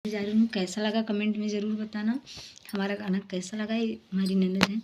जा रही हूँ। कैसा लगा कमेंट में ज़रूर बताना। हमारा गाना कैसा लगा, ये हमारी ननद है।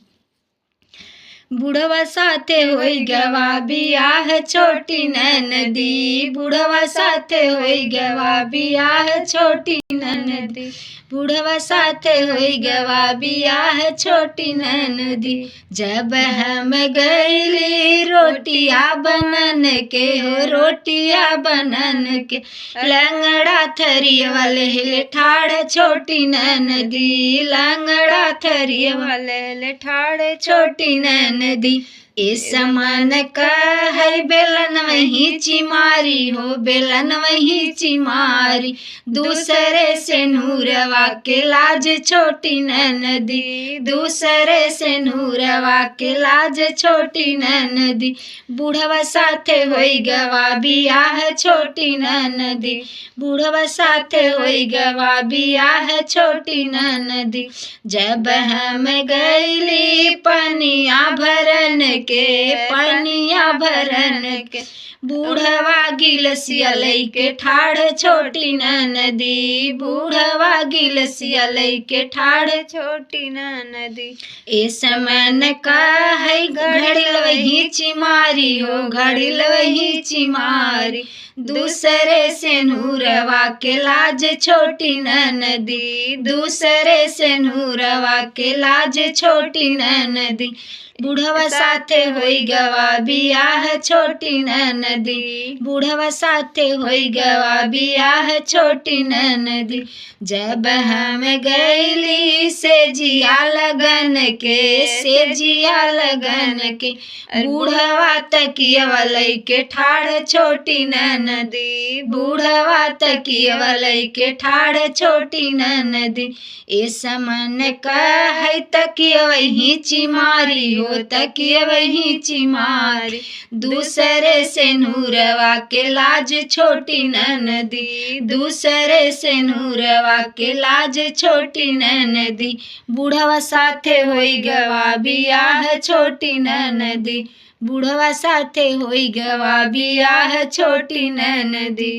बुढ़वा साथे होई गवा बियाह छोटी ननदी, बुढ़वा साथे होई गवा बियाह छोटी ननदी, बुढ़वा साथे होई गवा बियाह छोटी ननदी। जब हम गईली रोटिया बनन के हो, रोटिया बनन के, लंगड़ा थरिया वाले ठाड़ छोटी ननदी, लंगड़ा थरिया वाले ठाड़ छोटी ननदी। इस मन का है बेलन वही चिमारी हो, बेलन वही चिमारी, दूसरे से नूरवा के लाज छोटी ननदी, दूसरे से नूरवा के लाज छोटी ननदी। बुढ़वा साथे होई गवा बियाह छोटी ननदी, बुढ़वा साथे होई गवा बियाह छोटी ननदी। जब हम गईली पनिया भरन के, पनिया भरन के, बूढ़वा गिलसिया लईके ठाड़ छोटी ननदी, बूढ़वा गिलसिया लईके ठाड़ छोटी ननदी। इस मन का है घड़िल वही चिमारी हो, घड़िल वही चिमारी, दूसरे से नूरवा के लाज छोटी ननदी, दूसरे से नूरवा के लाज छोटी ननदी। बुढ़वा साथे होई गवा बियाह छोटी ननदी, बुढ़वा साथे होई गवा बियाह छोटी ननदी। जब हम गईली से जिया लगन के, से जिया लगन के, बूढ़वा तकिया लईके ठाड़ छोटी ननदी, बूढ़वा तकिया लईके ठाड़ छोटी ननदी। इस मन का है तकिया वही चिमारी हो, तकिया वही चिमारी, दूसरे से नूरवा के लाज छोटी ननदी, दूसरे से नूरवा के लाज छोटी ननदी। बुढ़वा साथे होई गवा बियाह छोटी ननदी, बुढ़वा साथे होई गवा बियाह छोटी ननदी।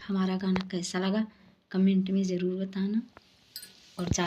हमारा गाना कैसा लगा कमेंट में ज़रूर बताना। और